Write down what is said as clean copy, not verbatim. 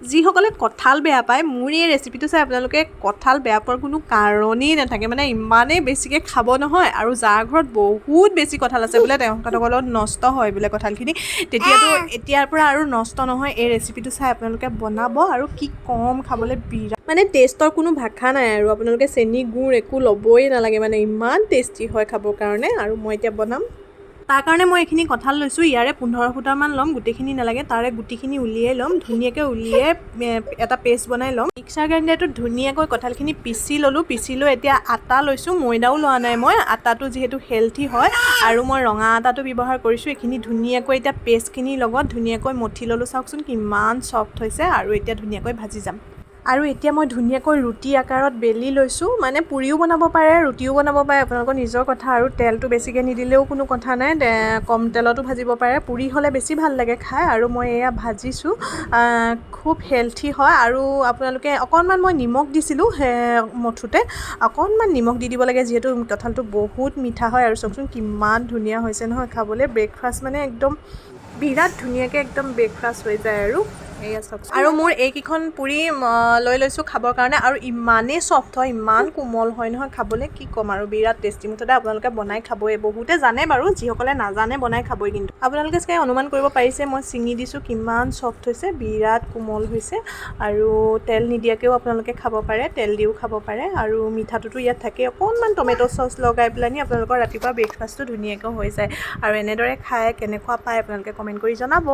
যিসকলে কঁঠাল বেয়া পায় মোৰ এই ৰেচিপিটো চাই আপোনালোকে কঁঠাল বেয়া পোৱাৰ কোনো কাৰণেই নাথাকে মানে ইমানেই বেছিকৈ খাব নহয় আৰু যাৰ ঘৰত বহুত বেছি কঁঠাল আছে বোলে তেওঁলোকৰ লগত নষ্ট হয় বোলে কঁঠালখিনি তেতিয়াতো এতিয়াৰ পৰা আৰু নষ্ট নহয় এই ৰেচিপিটো চাই আপোনালোকে বনাব আৰু কি কম খাবলৈ বিৰাট মানে টেষ্টৰ কোনো ভাষা নাই আৰু আপোনালোকে চেনি গুড় একো ল'বই নালাগে মানে ইমান টেষ্টি হয় খাবৰ কাৰণে আৰু মই এতিয়া বনাম তাৰ কাৰণে মই এইখিনি কঁঠাল লৈছোঁ ইয়াৰে 15 ফুটামান ল'ম গোটেইখিনি নালাগে তাৰে গুটিখিনি উলিয়াই ল'ম ধুনীয়াকৈ উলিয়াই এটা পেষ্ট বনাই ল'ম মিক্সাৰ গ্ৰাইণ্ডাৰটোত ধুনীয়াকৈ কঁঠালখিনি পিচি ল'লোঁ পিচি লৈ এতিয়া আটা লৈছোঁ ময়দাও লোৱা নাই মই আটাটো যিহেতু হেল্থি হয় আৰু মই ৰঙা আটাটো ব্যৱহাৰ কৰিছোঁ এইখিনি ধুনীয়াকৈ এতিয়া পেষ্টখিনিৰ লগত ধুনীয়াকৈ মঠি ল'লোঁ চাওকচোন কিমান ছফ্ট হৈছে আৰু এতিয়া ধুনীয়াকৈ ভাজি যাম আৰু এতিয়া মই ধুনীয়াকৈ ৰুটি আকাৰত বেলি লৈছোঁ মানে পুৰিও বনাব পাৰে ৰুটিও বনাব পাৰে আপোনালোকৰ নিজৰ কথা আৰু তেলটো বেছিকৈ নিদিলেও কোনো কথা নাই কম তেলতো ভাজিব পাৰে পুৰি হ'লে বেছি ভাল লাগে খাই আৰু মই এয়া ভাজিছোঁ খুব হেল্থি হয় আৰু আপোনালোকে অকণমান মই নিমখ দিছিলোঁ মঠোতে অকণমান নিমখ দি দিব লাগে যিহেতু কঁঠালটো বহুত মিঠা হয় আৰু চাওকচোন কিমান ধুনীয়া হৈছে নহয় খাবলৈ ব্ৰেকফাষ্ট মানে একদম বিৰাট ধুনীয়াকৈ একদম ব্ৰেকফাষ্ট হৈ যায় আৰু এয়া চাওকচোন আৰু মোৰ এইকেইখন পুৰি লৈ লৈছোঁ খাবৰ কাৰণে আৰু ইমানেই ছফ্ট হয় ইমান কোমল হয় নহয় খাবলৈ কি ক'ম আৰু বিৰাট টেষ্টি মুঠতে আপোনালোকে বনাই খাবই বহুতে জানে বাৰু যিসকলে নাজানে বনাই খাবই কিন্তু আপোনালোকে চাগে অনুমান কৰিব পাৰিছে মই ছিঙি দিছোঁ কিমান ছফ্ট হৈছে বিৰাট কোমল হৈছে আৰু তেল নিদিয়াকৈও আপোনালোকে খাব পাৰে তেল দিও খাব পাৰে আৰু মিঠাটোতো ইয়াত থাকে অকণমান টমেট' চচ লগাই পেলানি আপোনালোকৰ ৰাতিপুৱা ব্ৰেকফাষ্টটো ধুনীয়াকৈ হৈ যায় আৰু এনেদৰে খাই কেনেকুৱা পায় আপোনালোকে কমেণ্ট কৰি জনাব